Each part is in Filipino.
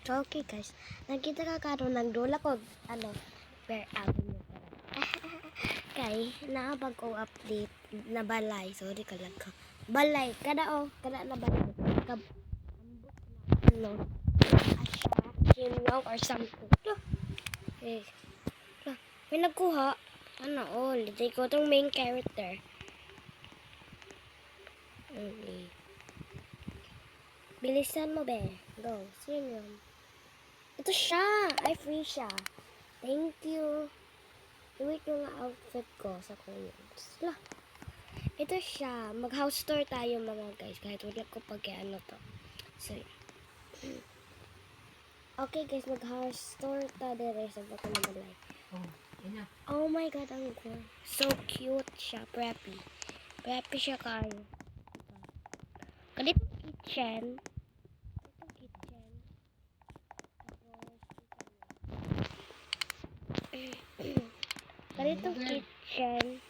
Okay guys, nakita ka karon nagdula ko per avenue kay naabag ko update na balay, sorry kalag ka. Balay kada na balay. Ambot na Chimyong or something. Eh. May nagkuha. Hindi ko tong main character. Okay. Bilisan mo, be. Go. Sino yun? Ito siya. Ay, free siya. Thank you. Iwait yung outfit ko sa coins. Ito siya. Mag-house tour tayo mga guys. Kahit wala ko pag to. So, okay guys, mag-house tour tayo dire sa bako na balay. Oh my god, ang cool. So cute siya. Preppy. Preppy siya kayo. Ganito kitchen. Ganitong kitchen.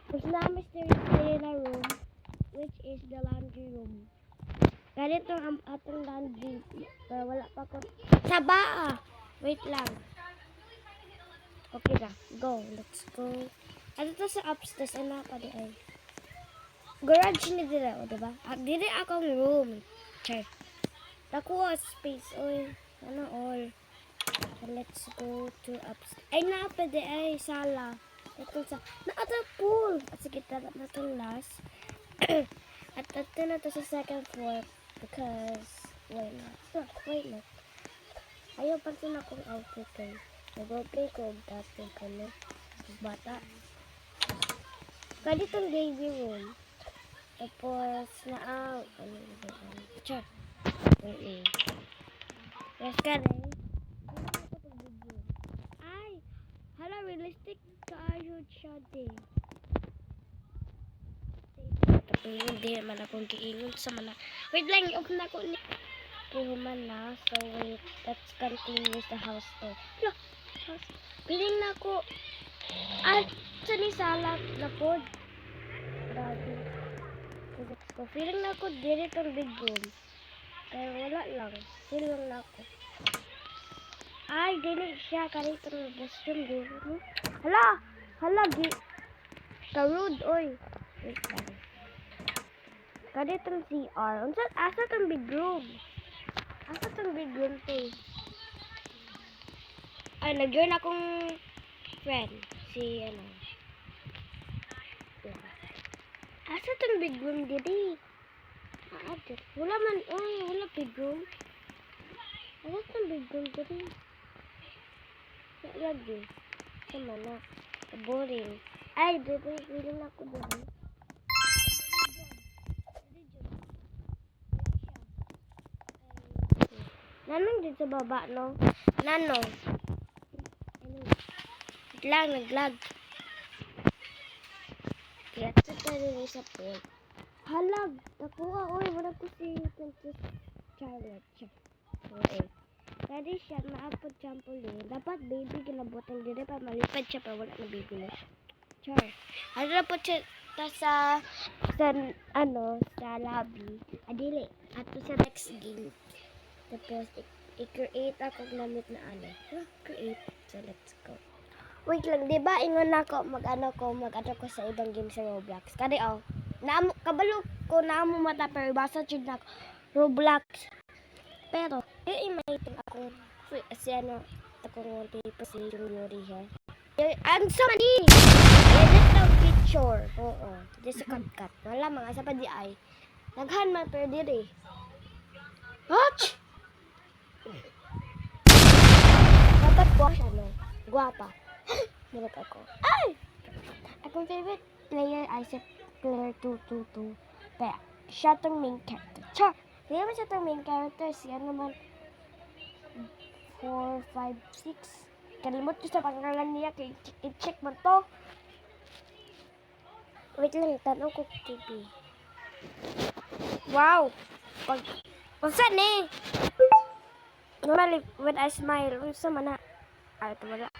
Tapos namin na room, which is the laundry room. Ganito ang atong laundry. Pero wala pa ko. Saba! Wait lang. Okay na. Go. Let's go. Ano to sa upstairs? Ano pa di ay? Garage ni dira, o diba? Dili akong room. Check. Nakuha space. Oy. Ano all? So, let's go to upstairs. Ay, napade ay. Sala. Ito sa... Naata pool. At sige, tapat na ito last. At ito na to sa second floor. Because... Why not? Why not? Ayaw pa rin akong outfit kayo. Nag-okay ko. Dati ko na. Bata. Kaya ditong baby room. Tapos, Char. Yes, ka rin. Ay! Hala, realistic kayo siya din. Hindi naman akong kiingon sa mana. Wait lang, i-open ako ni. Kihuman na. So, wait. Let's continue the house tour. House. Piling na ako. At sa ni salad na po. Grabe. So, feeling na ako dito ang big room. Kaya wala lang. Feel lang na ako. Ay, dili siya. Karito ng restroom dito. Hala! Ka-rude, oy. Wait lang. Karito ng CR. Asa itong big room? Asa itong big room to? Ay, nag-join akong friend. Si, Asa itong big room dito? Wala man, wala big room. Asa itong big room dito? Lagi. Sama na. Boring. Ay, dito. Bilang ako dito. Nanong dito sa baba, no? Nanong. Naglag. Kaya ito tayo sa pool. Halag! Nakuha, wala ko si Princess Charlotte siya. Okay. Pwede siya, naapod trampoline. Dapat baby ginabutan din pa malipad siya pero wala na baby na siya. Char. Ano na po siya sa lobby. Adili. Ato sa next game. Tapos, i-create ako gamit na create. So, let's go. Wait lang, di ba ingon ako mag-ano ko sa ibang game sa Roblox. Kadi kabalo ko na mo mata pero basa jud na Roblox. Pero i-imagine ako si akong tipo si Yuri ha. Ang sa mani. Edit na picture. Oo. Just cut. Wala mga sa pa di ay. Naghan man pero diri. Watch. Dapat ko siya guwapa. Hirap ako. Ay! Akong favorite player ay si player 222. Kaya, siya itong main character. Char! Hindi naman siya itong main character. Siya naman 4, 5, 6. Kalimot ko sa pangalan niya. I-check mo to. Wait lang, tanong ko TV. Wow! Unsan eh? Normally, when I smile, unsa man na? Ay, ito wala.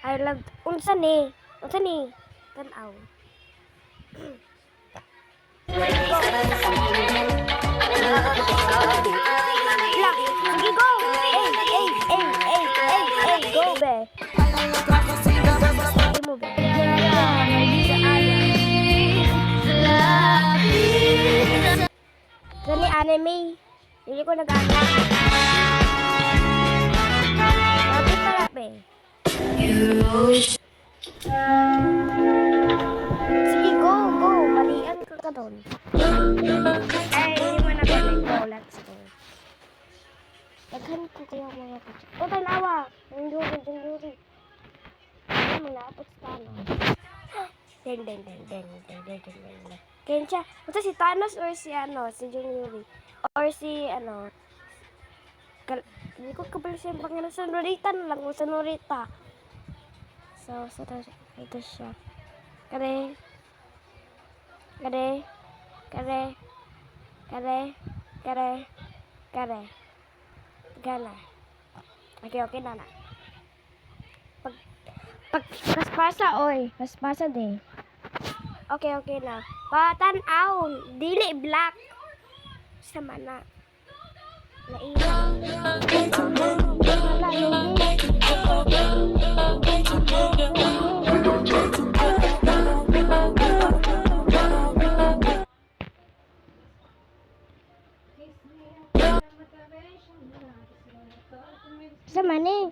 I love, unsa ni? Tanaw. La, Sa ni anime. Hindi ko nag-ano. Bakit pala, be? Sige, go, go. Balian ka doon. Ay, hindi mo na pala. Go, let's go. Daghan ko kayo mga picture. O, tanawa. Ang duri. Ay, malapot sa tanong. Deng. Kaya siya, ito si Thanos or si si Jung-Yuri. Or si hindi ko kabalo siya pangalan sa Norita na lang, sa Norita. So, ito siya. Kare. Gana. Okay na na. Paspasa, oy. Paspasa de. Okay na. Patanaw. Dili black. Sama na. Nailang. Sama ni.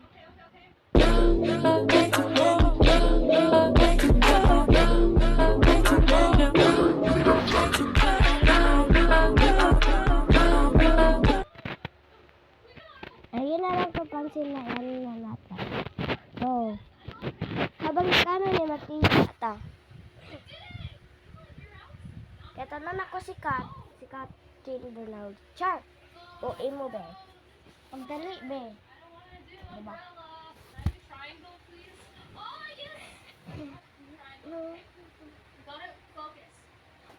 Ayun na lang papansin na yan na natin. So, habang kano ni Matia ata. Kaya tanan ako sikat Jane Bernal. Char! O imo be. Pagdali be. Diba?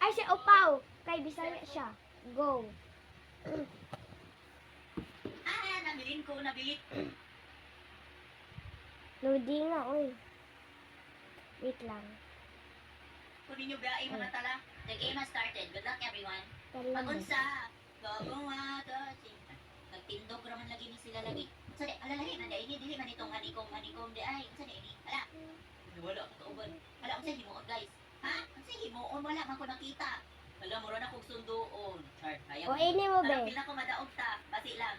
Ay, si Opaw. Kay Bisaya siya. Go. Nabilin ko, nabilit. Loading na, oy. Wait lang. Kunin nyo ba ay mga tala? The game has started. Good luck, everyone. Magunsa. Gagawa. Nagtindog raman lagi ni sila lagi. Sali, alalagi na dahil dili man itong manikom di ay. Sali, ini. Ala. Wala ko kauban. Ala, unsay himuon, guys. Ha? Unsay himuon? Wala man ko nakita. Wala, mura na kong sundoon. Char, kaya O, ini mo, be. pila ko madaog ta. Basi lang.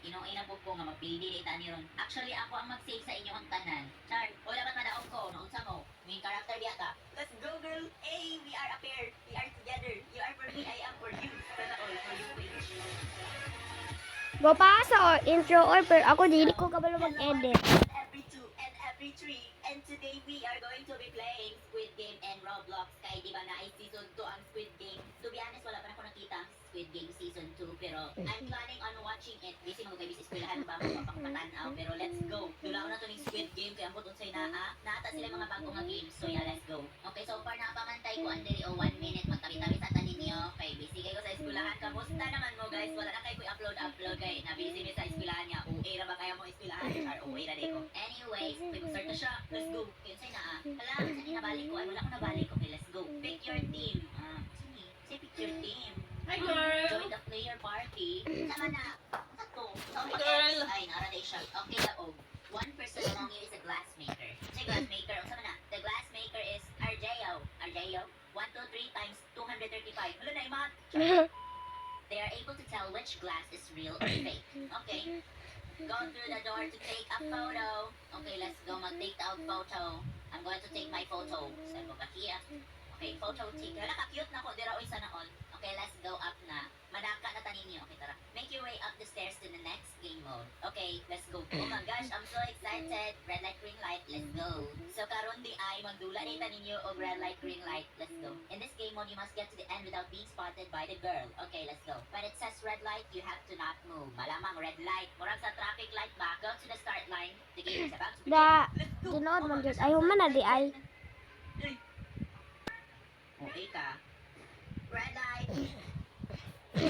Ino-ina po ko nga magpildi di tani ron. Actually, ako ang mag-save sa inyo ang tanan. Char, wala ba madaog ko? Naunsa mo? Main character biya ka. Let's go, girl. Hey, we are a pair. We are together. You are for me, I am for you. Sana all for you, wait. Go pa sa intro or pero ako dili ko kabalo mag-edit. Every 2 and every 3. And today we are going to be playing Squid Game and Roblox. Kaya di ba na ay season 2 ang Squid Game? To be honest, wala pa na ako nakita ang Squid Game season 2. Pero I'm planning on watching it. Busy mga kaibis eskwelahan ba ako papakatanaw. Pero let's go. Dula ko na to ng Squid Game. Kaya ambot unsay naa. Naata sila mga bagong nga games. So yeah, let's go. Okay, so far napamantay ko ang diri o 1 minute. Magtabi-tabi sa tanin niyo. Okay, busy kayo sa eskwelahan. Kamusta naman mo guys? Wala na kayo ko upload kay na-busy mi sa eskwelahan niya. Okay ra ba kaya mo eskwelahan? Or okay ra ko. Anyways, start na siya. Let's go. Kinsay na Hala, saan nabalik ko? Ay, wala ko nabalik. Okay, let's go. Pick your team. Say pick your team. Hi, girl. Join the player party. Sama na. Sakto. Hi, girl. Ay, naraday siya. Okay, daog. One person among you is a glass maker. Say glass maker. O, sama na. The glass maker is Arjeo. 1, 2, 3 times 235. Hala na, imat. They are able to tell which glass is real or fake. Okay. Go through the door to take a photo. Okay, let's go. Mag-take out photo. I'm going to take my photo. Saan mo ba here? Okay, photo take. Hala ka, cute na ko. Dira oy sana all. Okay, let's go up na. Madaka na tanin niyo. Okay, tara. Make your way up the stairs to the next game mode. Okay, let's go. Oh my gosh, I'm so excited. Red light, green light. Let's go. So karon di ay magdula ni tanin niyo og red light, green light. Let's go. In this game mode, you must get to the end without being spotted by the girl. Okay, let's go. When it says red light, you have to not move. Malamang red light. Murag sa traffic light ba? Go to the start line. The game is about to begin. Da, Let's go. tinood Oh man my jud. gosh. Ay human na di ay. Okay ka. Red light. Dili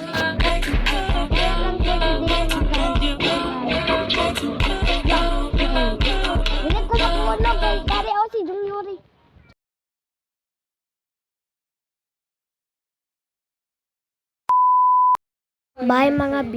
ko makuno kay kari o si Jung-Yuri. Bye mga B.